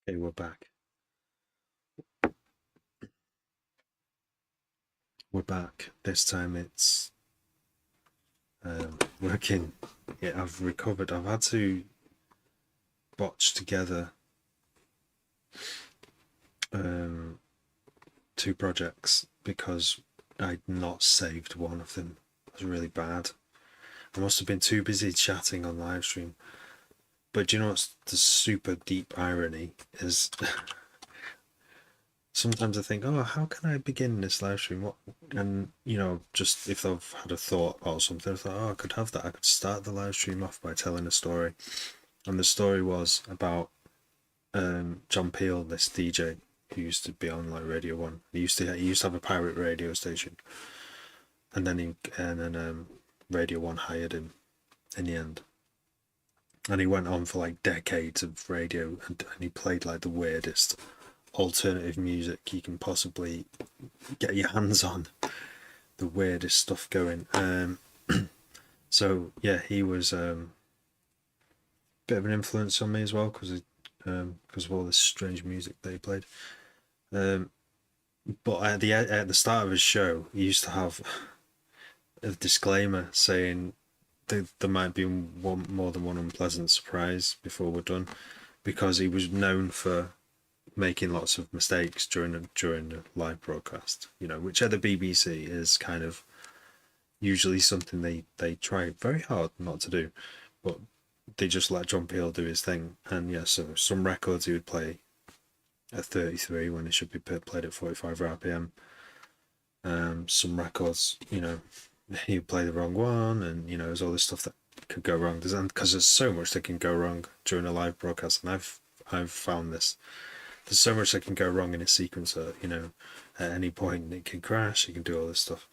Okay, we're back. We're back. This time it's working. Yeah, I've recovered. I've had to botch together um, two projects because I'd not saved one of them. It was really bad. I must have been too busy chatting on live stream. But do you know what's the super deep irony is? Sometimes I think, oh, how can I begin this live stream? What, and just if I've had a thought about something, I thought, oh, I could have that. I could start the live stream off by telling a story, and the story was about John Peel, this DJ who used to be on like Radio One. He used to have a pirate radio station, and then Radio One hired him in the end, and he went on for like decades of radio, and he played like the weirdest alternative music you can possibly get your hands on, the weirdest stuff going. So yeah, he was a bit of an influence on me as well because of all this strange music that he played. But at the start of his show, he used to have a disclaimer saying there might be more than one unpleasant surprise before we're done, because he was known for making lots of mistakes during a live broadcast, which at the BBC is kind of usually something they try very hard not to do, but they just let John Peel do his thing. And yeah, so some records he would play at 33 when it should be played at 45 RPM. Some records, he would play the wrong one, and there's all this stuff that could go wrong. Because there's so much that can go wrong during a live broadcast, and I've found this. There's so much that can go wrong in a sequencer, at any point it can crash, it can do all this stuff.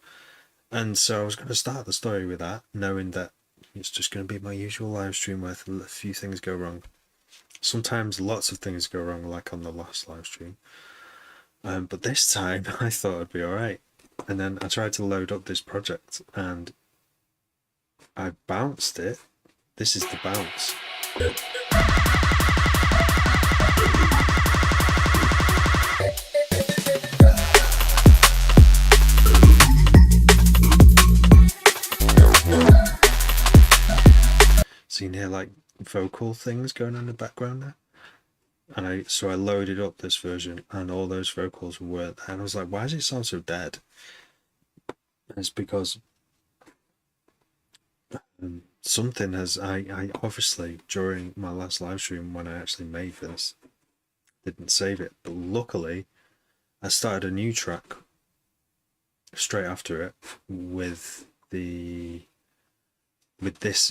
And so I was going to start the story with that, knowing that it's just going to be my usual live stream where a few things go wrong. Sometimes lots of things go wrong, like on the last live stream. But this time I thought it'd be alright. And then I tried to load up this project and I bounced it. This is the bounce. So you can hear like vocal things going on in the background there. And I loaded up this version and all those vocals weren't there. And I was like, why does it sound so dead? And it's because something has, I obviously during my last live stream when I actually made this, didn't save it. But luckily I started a new track straight after it with this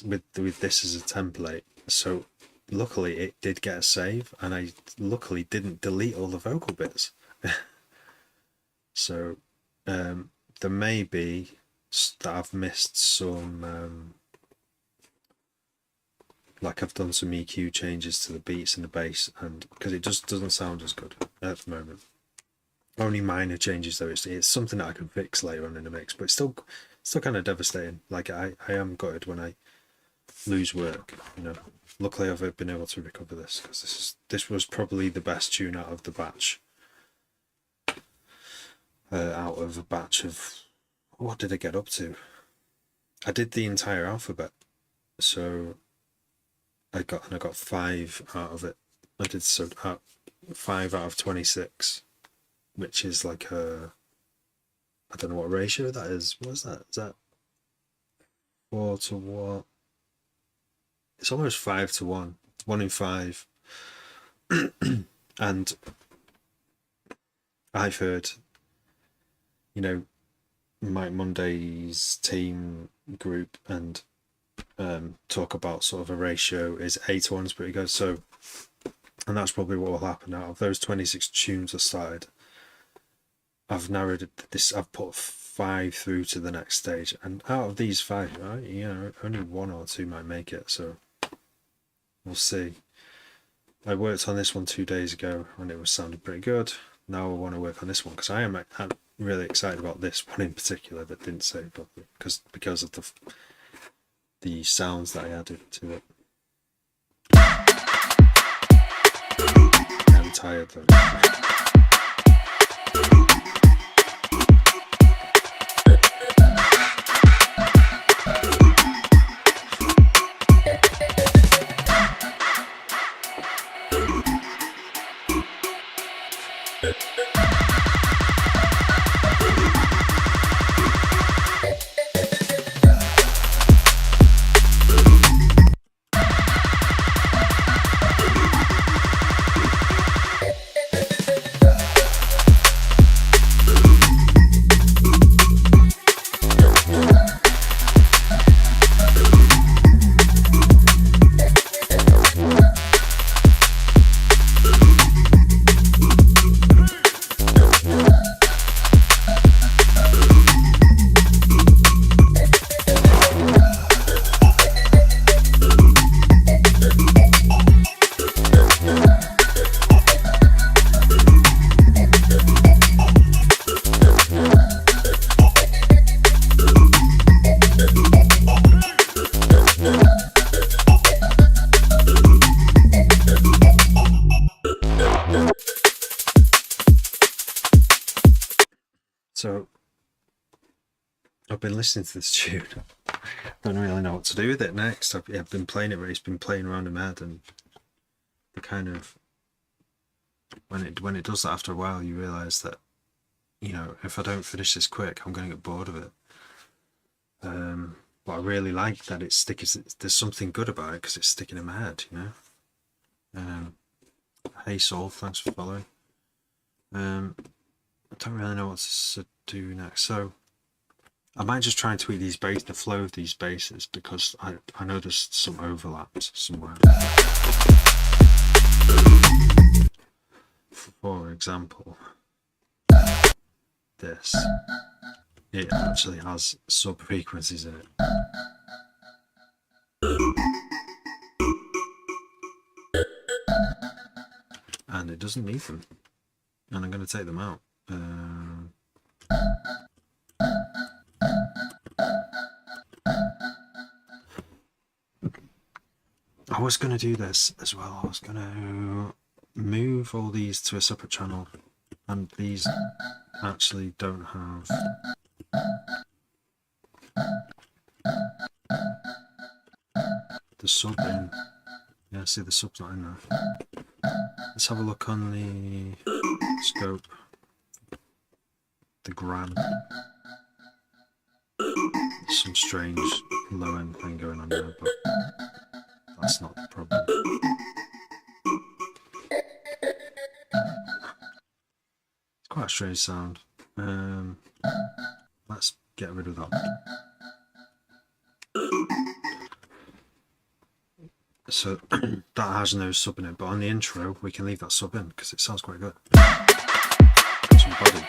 as a template. So luckily it did get a save, and I luckily didn't delete all the vocal bits. So there may be that I've missed some like I've done some EQ changes to the beats and the bass, and because it just doesn't sound as good at the moment. Only minor changes though. It's something that I can fix later on in the mix, but it's still kind of devastating. Like I am gutted when I lose work, Luckily I've been able to recover this, because this was probably the best tune out of the batch. Out of a batch of, what did I get up to? I did the entire alphabet, so I got 5 out of it. I did 5 out of 26, which is like I don't know what ratio that is. What is that? Is that 4 to what? It's almost 5 to 1. 1 in 5. And I've heard, Mike Monday's team group and talk about sort of a ratio is 8 to 1 is pretty good. So, and that's probably what will happen. Out of those 26 tunes I started, I've narrowed this. I've put 5 through to the next stage, and out of these 5, right, only 1 or 2 might make it. So we'll see. I worked on this one 2 days ago, and it was sounding pretty good. Now I want to work on this one because I'm really excited about this one in particular that didn't save properly because of the sounds that I added to it. And tired though. So I've been listening to this tune. Don't really know what to do with it next. I've been playing it, but it's been playing around in my head, and the kind of when it does that after a while, you realise that, you know, if I don't finish this quick, I'm going to get bored of it. But I really like that it's sticking. There's something good about it because it's sticking in my head, you know. Hey Soul, thanks for following. I don't really know what to do next, so I might just try and tweak these bass, the flow of these basses, because I know there's some overlaps somewhere. For example, this, it actually has sub frequencies in it. And it doesn't need them. And I'm going to take them out. I was going to do this as well. I was going to move all these to a separate channel, and these actually don't have the sub in. Yeah, see, the sub's not in there. Let's have a look on the scope, the gram. There's some strange low end thing going on there, but that's not the problem. It's quite a strange sound. Let's get rid of that. So that has no sub in it, but on the intro we can leave that sub in because it sounds quite good. Got some body.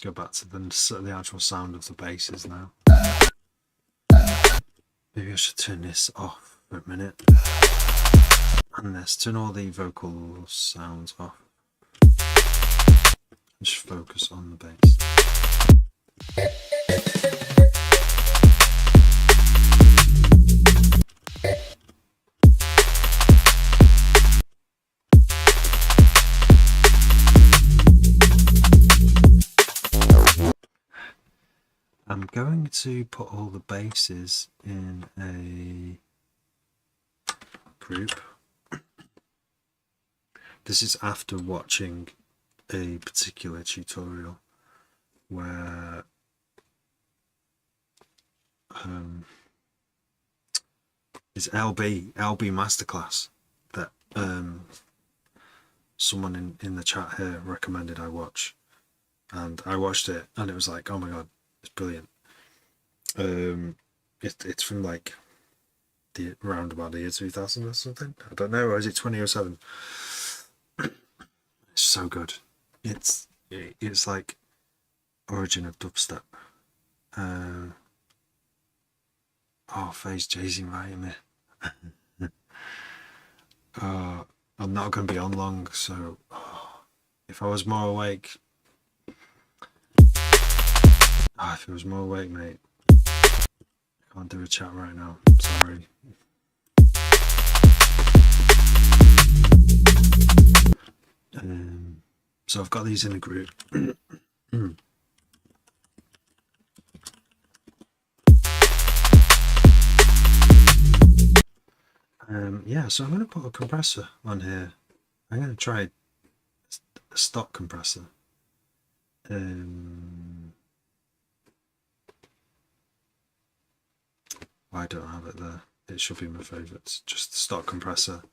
Go back to the actual sound of the basses now. Maybe I should turn this off for a minute. And let's turn all the vocal sounds off. And just focus on the bass. I'm going to put all the basses in a group. This is after watching a particular tutorial where it's LB Masterclass that someone in the chat here recommended I watch, and I watched it and it was like, oh my god, it's brilliant. It's from like the around about the year 2000 or something. I don't know, or is it 2007? It's so good. It's like origin of dubstep. Uh, oh, Faye's Jay-Z inviting me. I'm not going to be on long, so if I was more awake, if it was more awake, mate, I can't do a chat right now. Sorry. So I've got these in a group. Yeah, so I'm going to put a compressor on here. I'm going to try a stock compressor. I don't have it there. It should be my favourites. Just the stock compressor.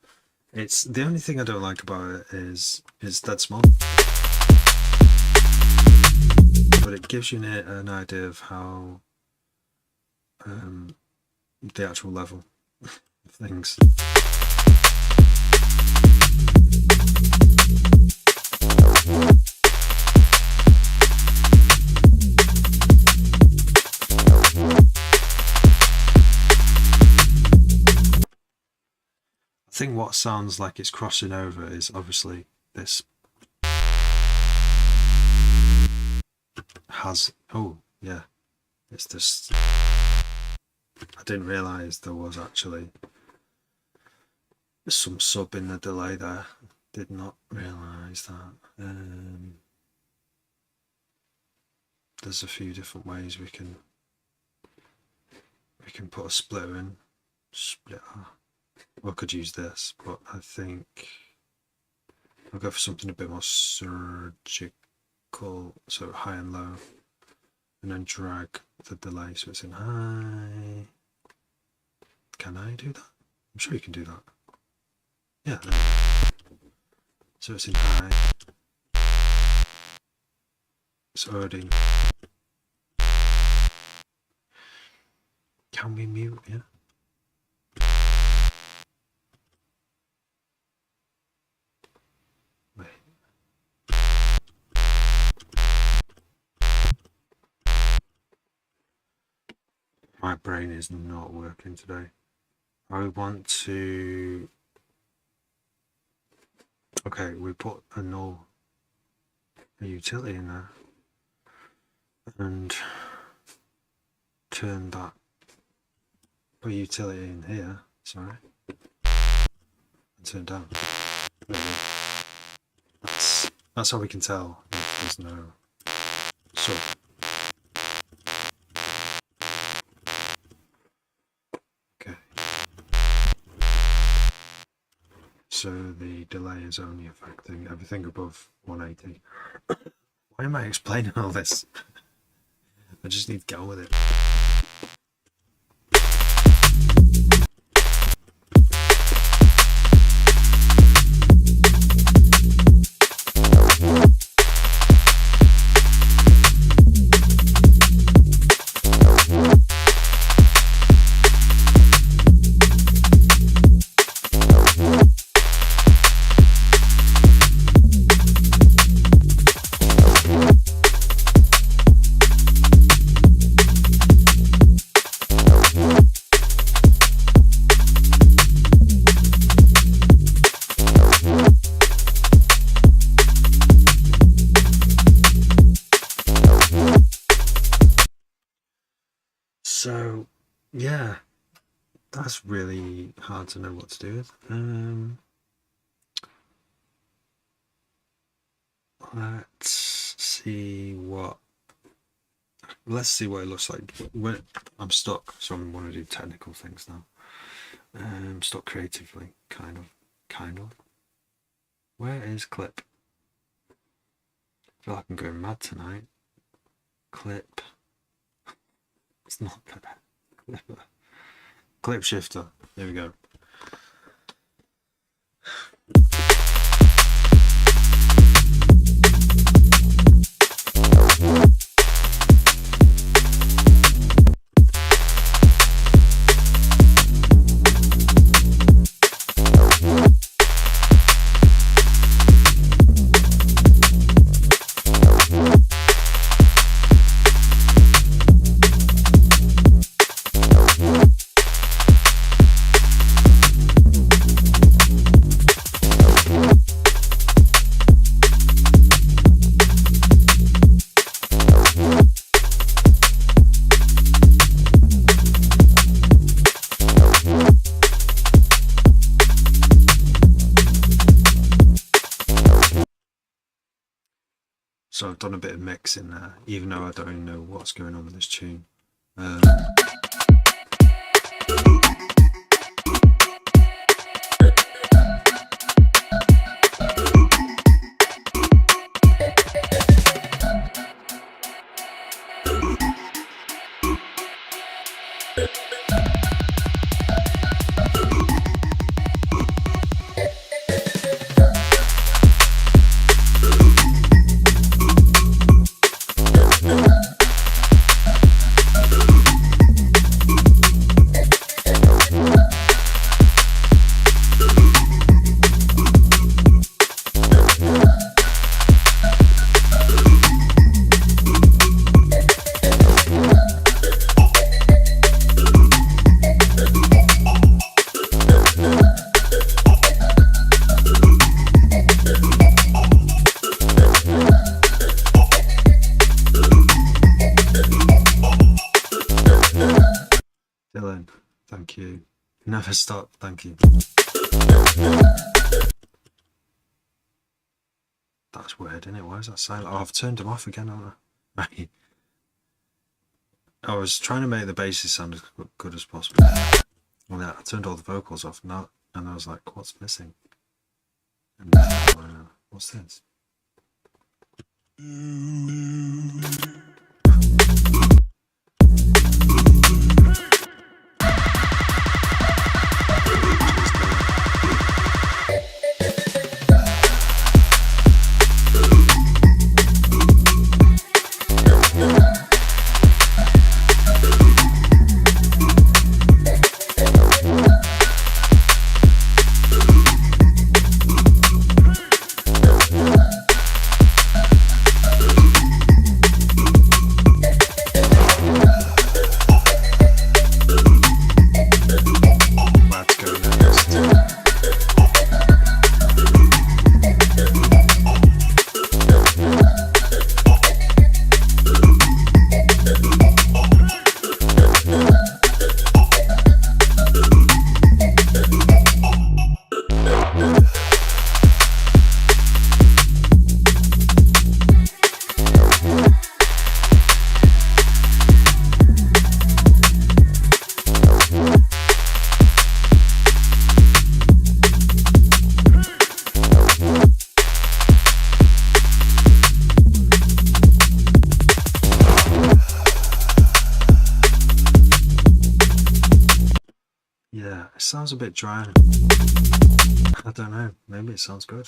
It's the only thing I don't like about it is dead small, but it gives you an idea of how the actual level of things. I think what sounds like it's crossing over is obviously this has, oh yeah, it's this, I didn't realise there was actually some sub in the delay there. Did not realise that. There's a few different ways we can put a splitter in. Splitter. Well, I could use this, but I think I'll go for something a bit more surgical, so high and low, and then drag the delay so it's in high. Can I do that? I'm sure you can do that. Yeah, so it's in high. It's already. Can we mute? Yeah. Wait. My brain is not working today. I want to. Okay, we put a utility in there and turn that. Put a utility in here, sorry, and turn down. That's how we can tell if there's no sub. Okay. So the delay is only affecting everything above 180. Why am I explaining all this? I just need to go with it. So, yeah, that's really hard to know what to do with. Let's see what it looks like. I'm stuck, so I want to do technical things now. Stuck creatively, kind of. Where is clip? I feel like I'm going mad tonight. Clip. It's not that. Clip shifter. There we go. I've done a bit of mixing there, even though I don't even know what's going on with this tune. Dylan, thank you. Never stop, thank you. That's weird, isn't it? Why is that silent? Oh, I've turned them off again, haven't I? Right. I was trying to make the basses sound as good as possible. And I turned all the vocals off, and I was like, what's missing? And what's this? Yeah, it sounds a bit dry. I don't know, maybe it sounds good.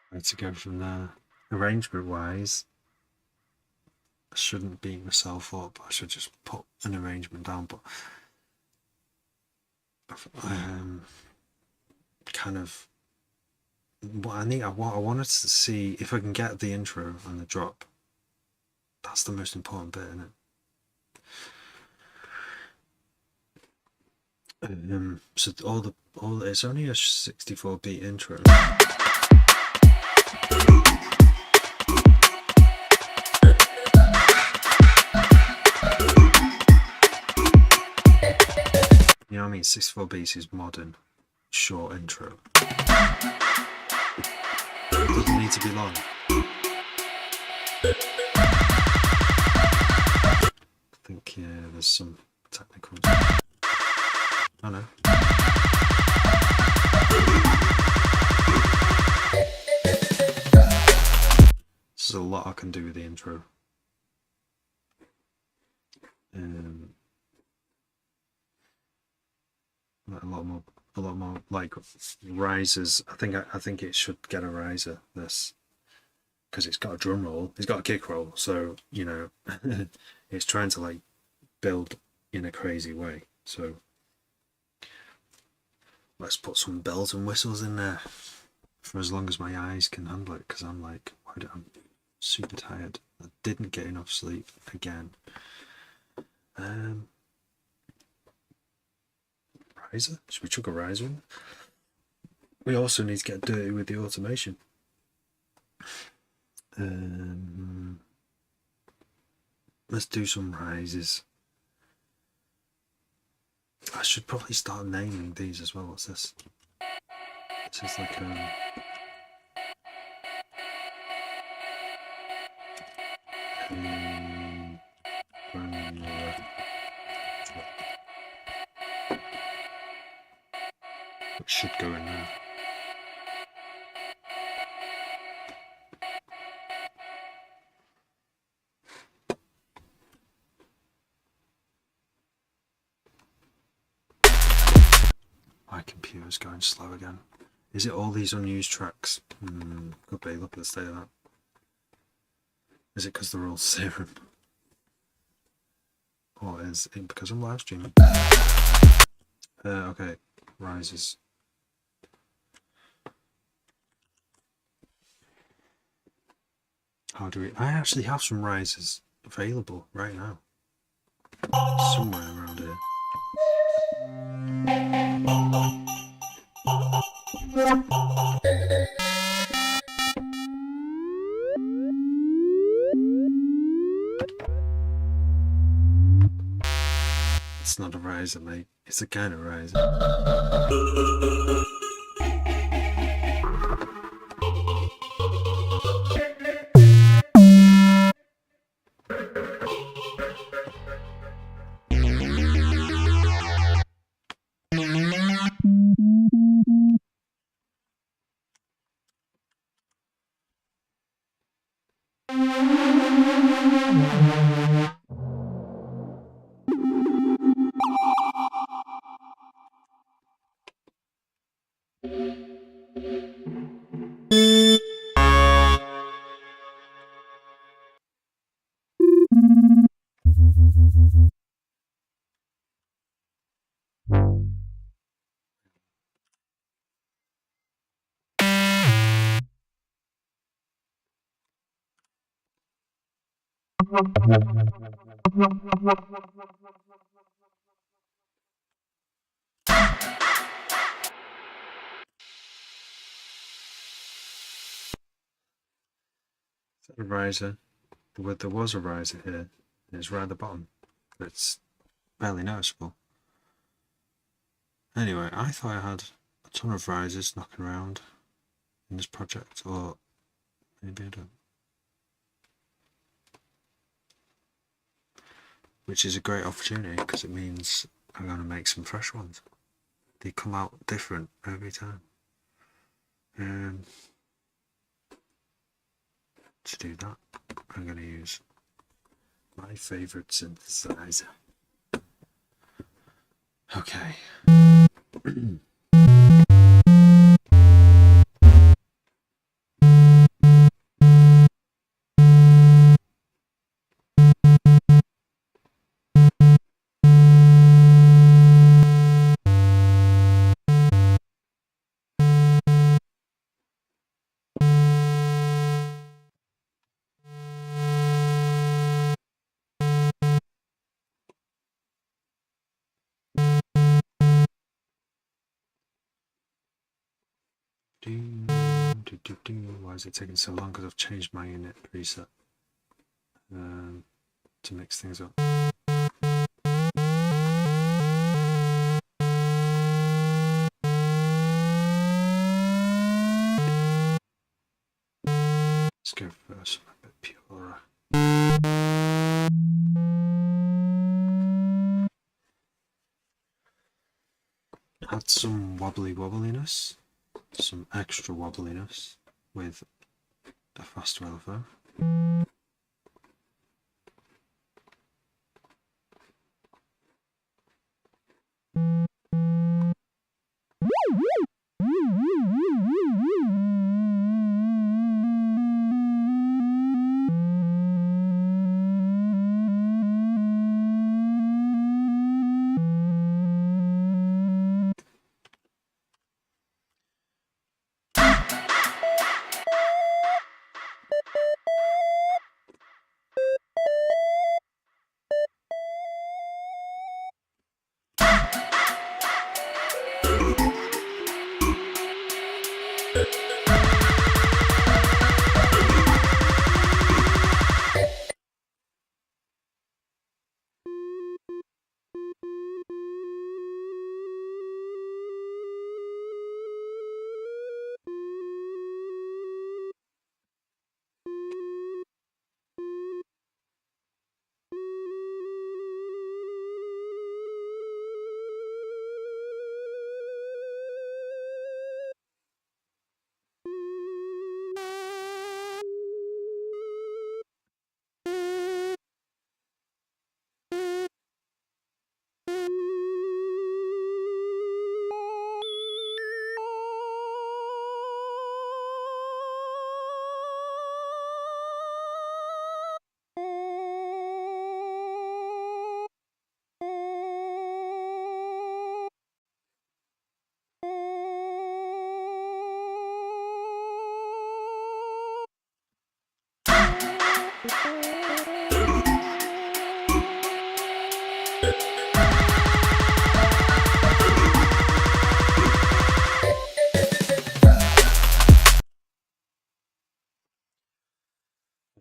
Where to go from there? Arrangement wise, I shouldn't beat myself up. I should just put an arrangement down, but kind of what I wanted to see if I can get the intro and the drop. That's the most important bit, isn't it? So it's only a 64 beat intro. You know what I mean? 64 beats is modern, short intro. Doesn't need to be long. I think, yeah, there's some technicals. Oh no. There's a lot I can do with the intro. a lot more like risers. I think it should get a riser, this, because it's got a drum roll, it's got a kick roll, so you know it's trying to like build in a crazy way. So let's put some bells and whistles in there for as long as my eyes can handle it, because I'm super tired. I didn't get enough sleep again. Riser? Should we chuck a riser in? We also need to get dirty with the automation. Let's do some rises. I should probably start naming these as well. What's this? This is like it should go in there. My computer's going slow again. Is it all these unused tracks? Could be. Look at the state of that. Is it because they're all serum? Or is it because I'm live streaming? Okay, rises. How do we? I actually have some rises available right now. Somewhere around here. It's not a riser, mate. It's a kind of riser. Is that a riser? There was a riser here. It's right at the bottom. But it's barely noticeable. Anyway, I thought I had a ton of risers knocking around in this project, or maybe I don't. Which is a great opportunity, because it means I'm going to make some fresh ones. They come out different every time. To do that, I'm going to use my favourite synthesizer. Okay. Why is it taking so long? Because I've changed my unit preset to mix things up. Let's go for something a bit purer. Add some wobbliness, some extra wobbliness with a faster LFO.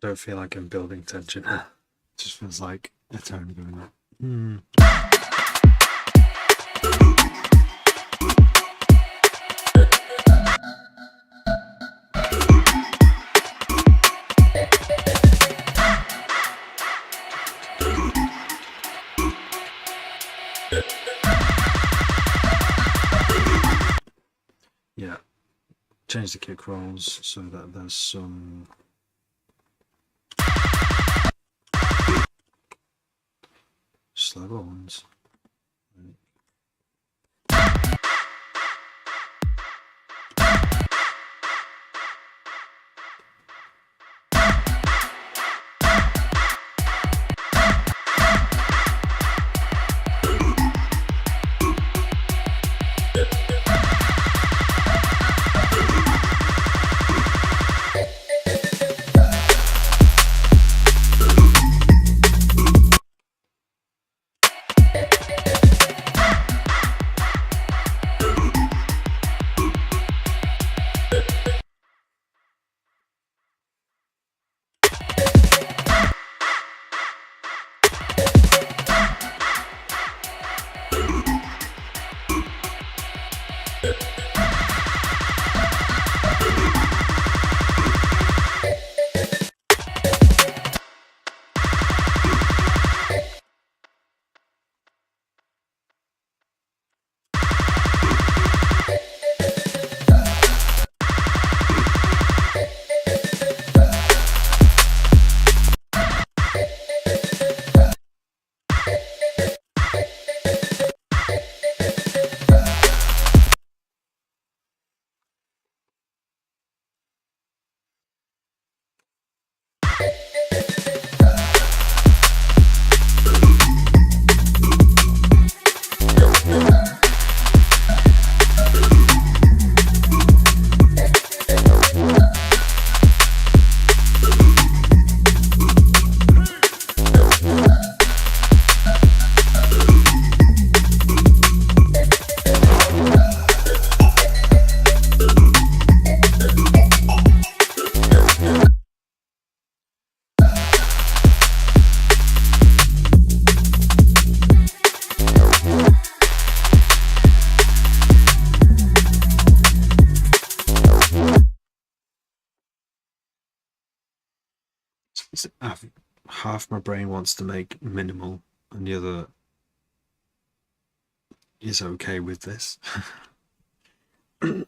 Don't feel like I'm building tension. It just feels like a tone going up. Yeah, change the kick rolls so that there's some slower ones. Half my brain wants to make minimal and the other is okay with this. The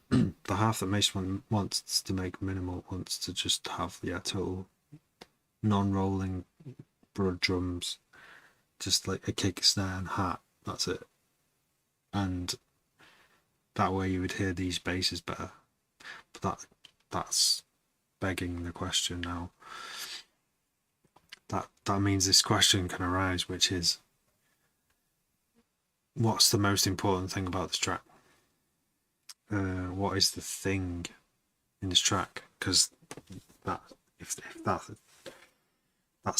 half that makes one wants to make minimal wants to just have the total non-rolling broad drums, just like a kick, snare and hat, that's it. And that way you would hear these basses better. But that's begging the question now. That means this question can arise, which is, what's the most important thing about this track? What is the thing in this track? Because if that's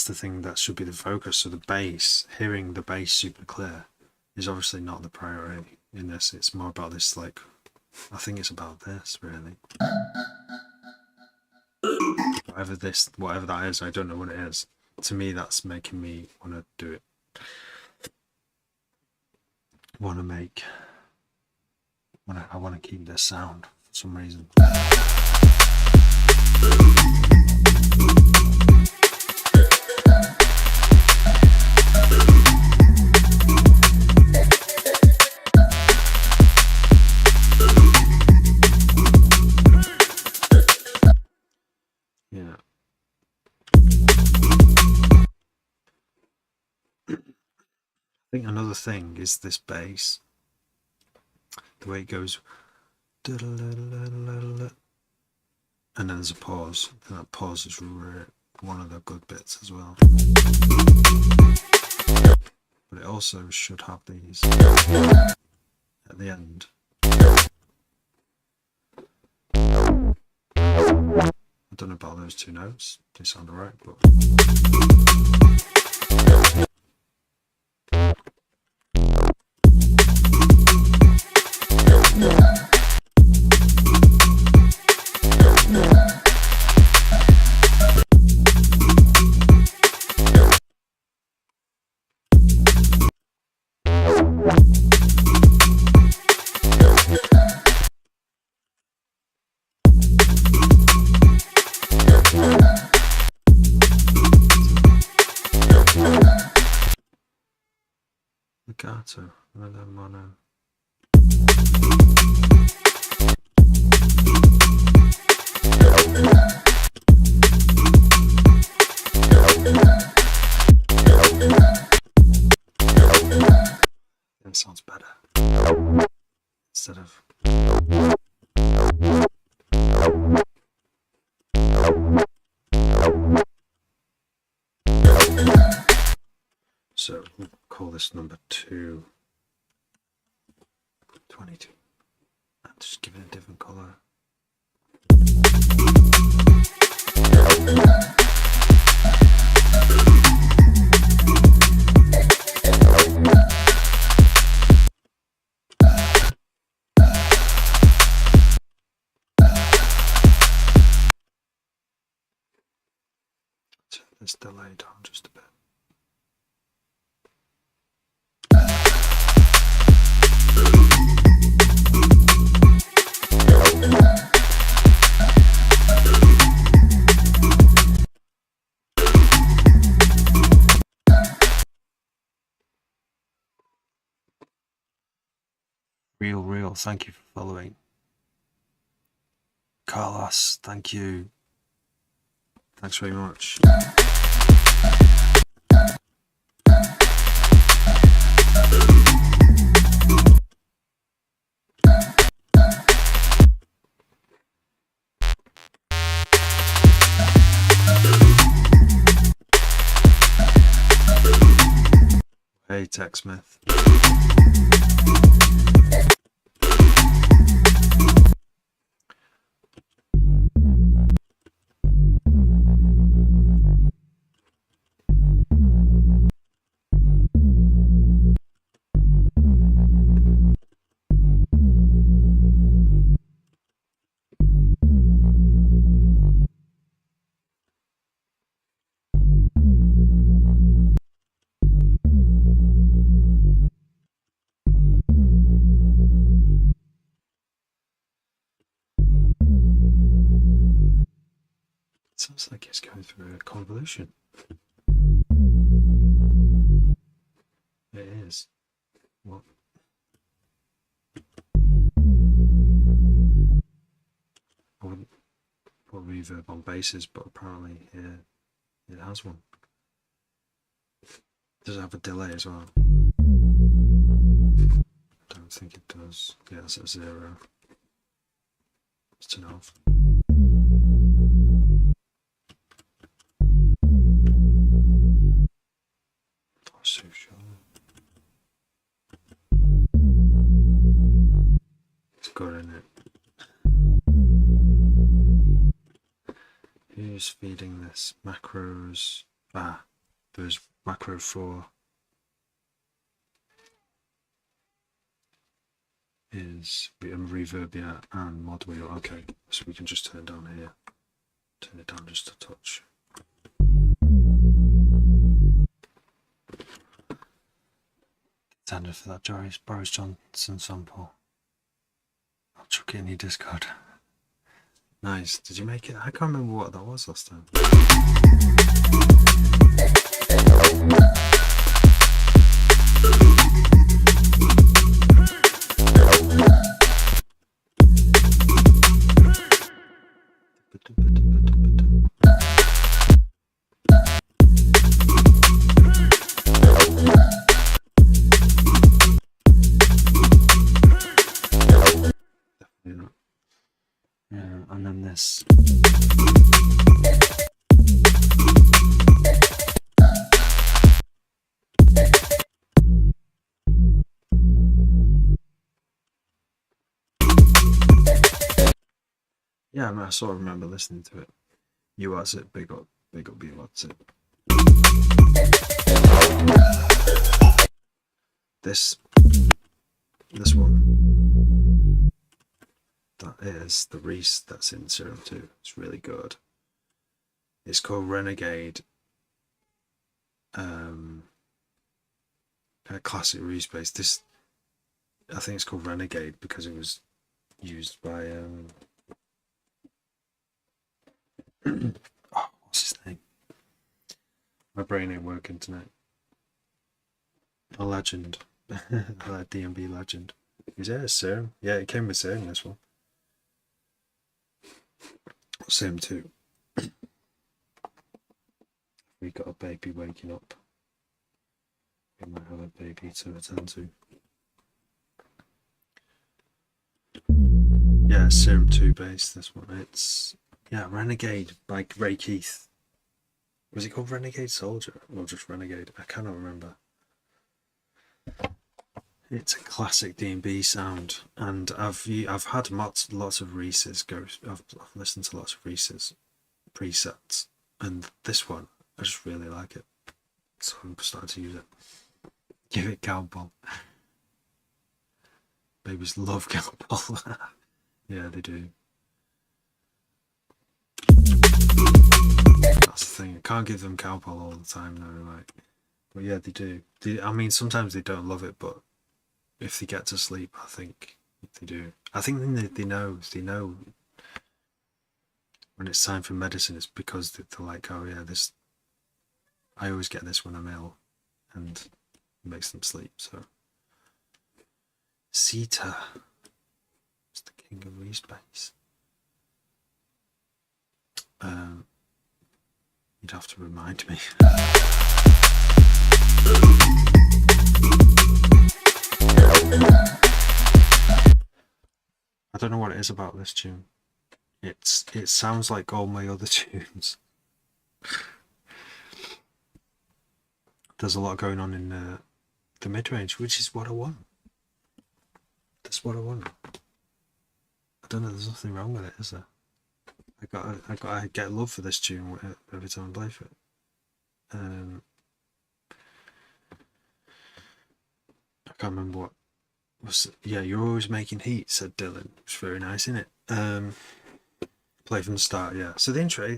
the thing that should be the focus. So the bass, hearing the bass super clear, is obviously not the priority in this. It's more about this, like, I think it's about this really. Whatever that is, I don't know what it is. To me, that's making me want to do it. I want to keep this sound for some reason. Yeah. I think another thing is this bass, the way it goes, and then there's a pause, and that pause is one of the good bits as well. But it also should have these at the end. I don't know about those two notes, they sound alright, but So another mono. That sounds better instead of. So we'll call this number 222 and just give it a different color. Turn this delay down just a bit. Real, thank you for following. Carlos, thank you. Thanks very much. Hey, TechSmith. Sounds like it's going through a convolution. It is. What? I wouldn't put reverb on basses, but apparently here it has one. Does it have a delay as well? I don't think it does. Yeah, it's at 0. Let's turn it off. So sure. It's good, isn't it? Who's feeding this? Macros. There's macro 4 is reverb, yeah, and mod wheel. Okay, so we can just turn it down here. Turn it down just a touch. Contender for that Boris Johnson sample. I'll chuck it in your Discord. Nice. Did you make it? I can't remember what that was last time. Yeah, and then this. Yeah, I sort of remember listening to it. You was it, big up you, what's it? This one. That is the Reese that's in Serum 2. It's really good. It's called Renegade. Classic Reese bass. This, I think it's called Renegade because it was used by oh, what's his name? My brain ain't working tonight. A legend, That D&B legend. Is it a serum? Yeah, it came with serum, this one. Serum 2. We got a baby waking up. We might have a baby to attend to. Yeah, Serum 2 based, this one. It's, yeah, Renegade by Ray Keith. Was it called Renegade Soldier or just Renegade? I cannot remember. It's a classic D&B sound, and I've had lots of Reese's go. I've listened to lots of Reese's presets, and this one I just really like it, so I'm starting to use it. Give it cowbell. Babies love cowbell. Yeah, they do. That's the thing. I can't give them cowbell all the time though, like. But yeah, they do. I mean, sometimes they don't love it, but if they get to sleep, I think they do. I think they know when it's time for medicine. It's because they're like, oh yeah, this. I always get this when I'm ill, and it makes them sleep. So, Sita is the king of respace. You'd have to remind me. I don't know what it is about this tune. It sounds like all my other tunes. There's a lot going on in the mid-range, which is what I want. That's what I want. I don't know, there's nothing wrong with it, is there? I gotta get love for this tune every time I play for it. I can't remember what was. Yeah, you're always making heat, said Dylan. It's very nice, isn't it? Play from the start, yeah. So the intro, I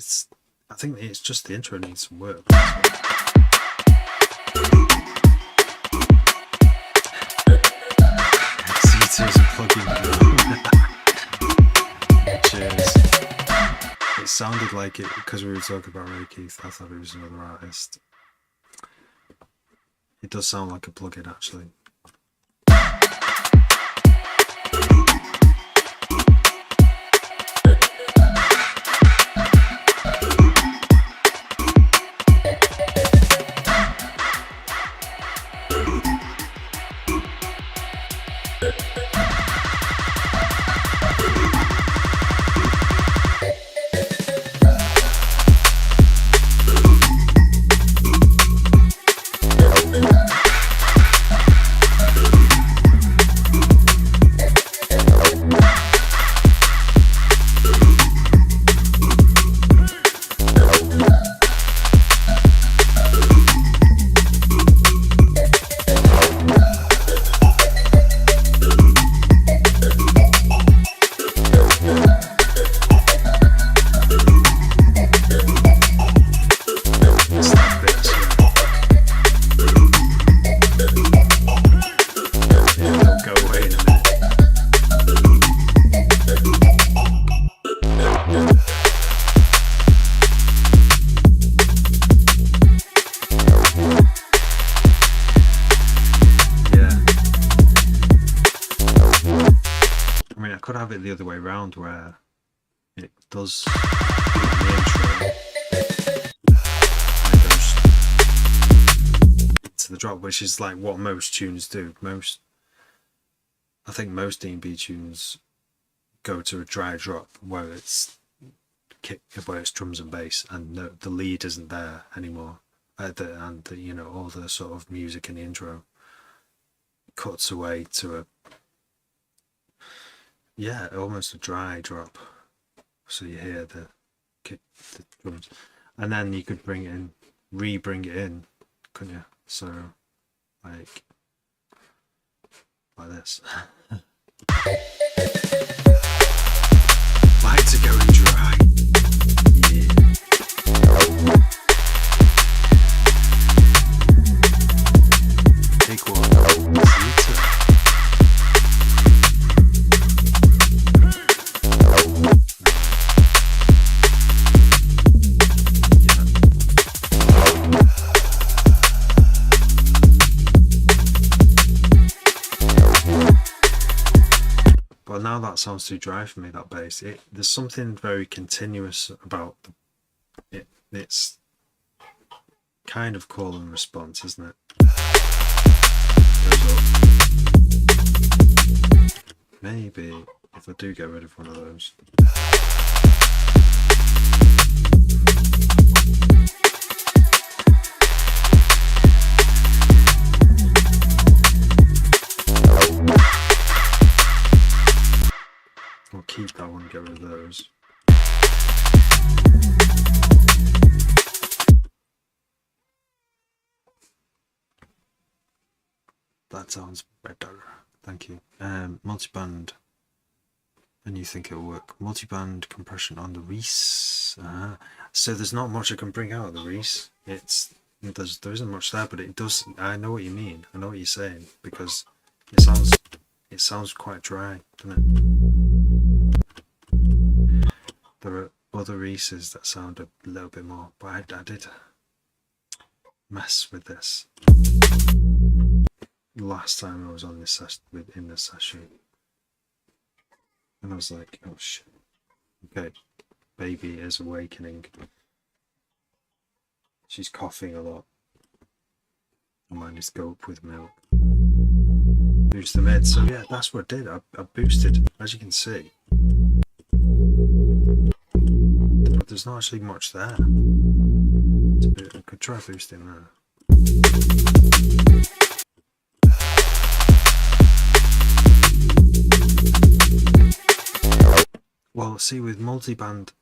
think it's just the intro needs some work. C2's a plugin. Cheers. It sounded like it because we were talking about Ray Keith. I thought it was another artist. It does sound like a plugin, actually. The other way around, where it does the intro and goes to the drop, which is like what most tunes do. I think most D&B tunes go to a dry drop where it's drums and bass, and the lead isn't there anymore, and you know, all the sort of music in the intro cuts away to almost a dry drop, so you hear the drums, and then you could bring it in, couldn't you? So like this. Lights are going dry. Yeah. Take one. sounds too dry for me, that bass. There's something very continuous about it. It's kind of call and response, isn't it? Maybe if I do get rid of one of those. I'll keep that one, get rid of those. That sounds better. Thank you. Multiband. And you think it'll work. Multiband compression on the Reese. So there's not much I can bring out of the Reese. There isn't much there, but it does. I know what you mean. I know what you're saying, because it sounds quite dry, doesn't it? There are other Reeses that sound a little bit more, but I did mess with this last time I was on this in this session, and I was like, oh shit, okay, baby is awakening, she's coughing a lot, I might just go up with milk, boost the mid. So yeah, that's what I did. I boosted, as you can see, but there's not actually much there. I could try boosting there. Well, see, with multiband,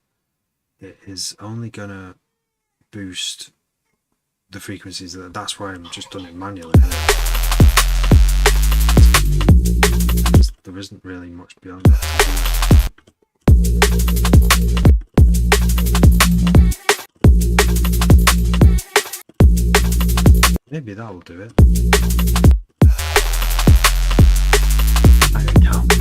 it is only gonna boost the frequencies. That's why I'm just done it manually. There isn't really much beyond that. Maybe that will do it. I can't.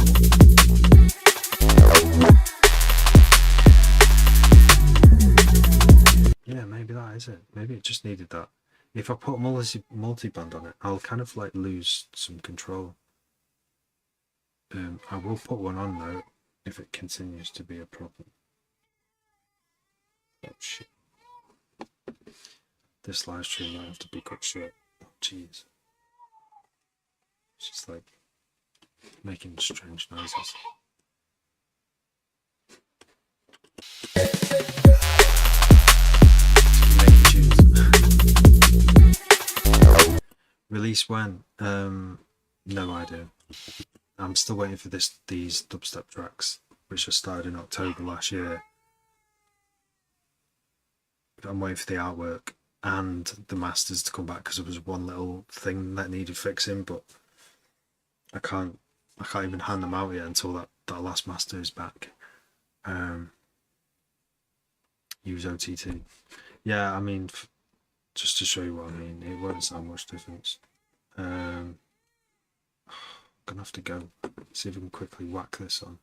Yeah, maybe that is it. Maybe it just needed that. If I put multiband on it, I'll kind of like lose some control. I will put one on though, if it continues to be a problem. Oh shit. This live stream might have to be cut short. Oh jeez. She's like making strange noises. Release when? No idea. I'm still waiting for these dubstep tracks, which I started in October last year. I'm waiting for the artwork and the masters to come back, because there was one little thing that needed fixing, but I can't even hand them out yet until that last master is back. Use OTT. Yeah, I mean, just to show you what I mean, it won't sound much difference. I'm gonna have to go see if I can quickly whack this on.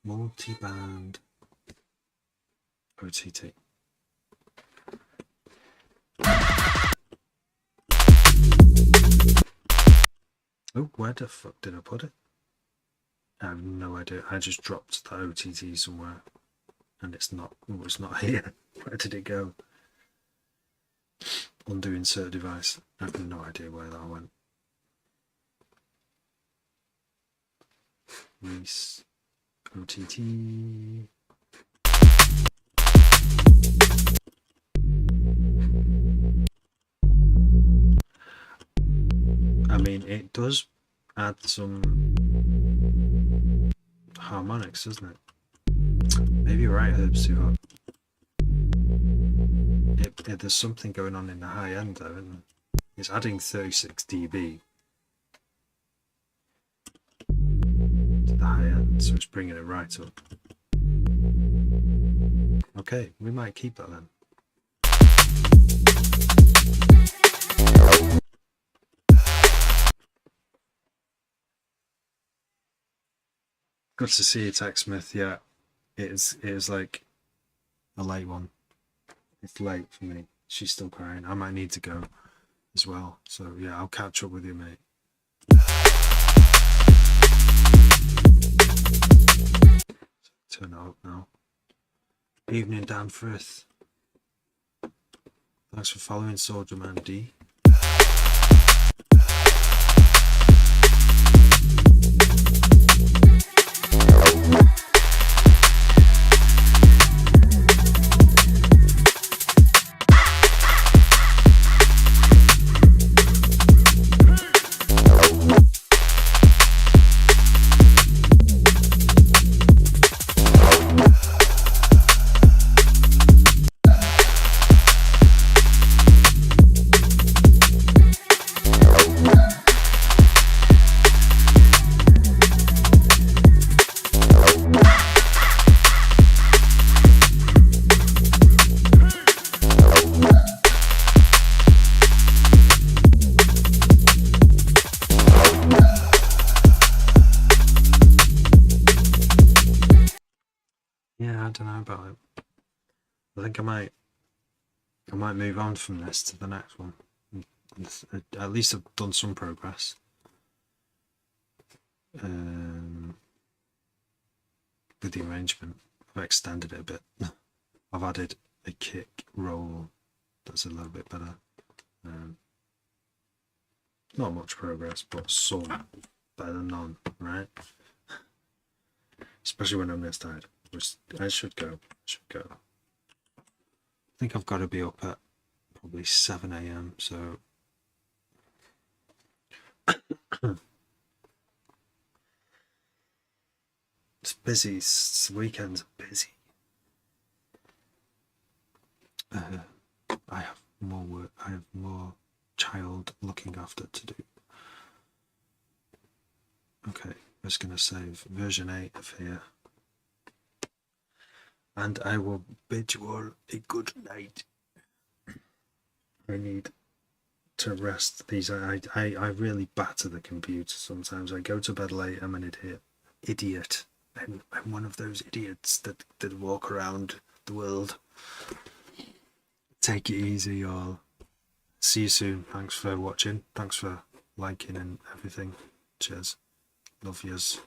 Multi-band OTT. Oh, where the fuck did I put it? I have no idea. I just dropped the OTT somewhere, and it's not here. Where did it go? Undo insert device. I have no idea where that went. Reese OTT. I mean, it does add some harmonics, doesn't it? Maybe you're right, Herb's too hot. There's something going on in the high end though, isn't there? It's adding 36 dB to the high end, so it's bringing it right up. Okay, we might keep that then. Good to see you, TechSmith. Yeah, it is like a late one. It's late for me. She's still crying. I might need to go. as well. So yeah, I'll catch up with you, mate. Turn it up now. Evening, Dan Frith. Thanks for following Soldier Man D. Yeah, I don't know about it. I think I might move on from this to the next one. At least I've done some progress. With the arrangement, I've extended it a bit. I've added a kick roll that's a little bit better. Not much progress, but some. Better than none, right? Especially when I'm this tired. Which I should go. I think I've got to be up at probably 7 a.m. So it's busy. Weekends are busy. I have more work. I have more child looking after to do. Okay, I'm just going to save version 8 of here. And I will bid you all a good night. I need to rest these. I really batter the computer sometimes. I go to bed late. I'm an idiot. I'm one of those idiots that walk around the world. Take it easy, y'all. See you soon. Thanks for watching. Thanks for liking and everything. Cheers. Love yous.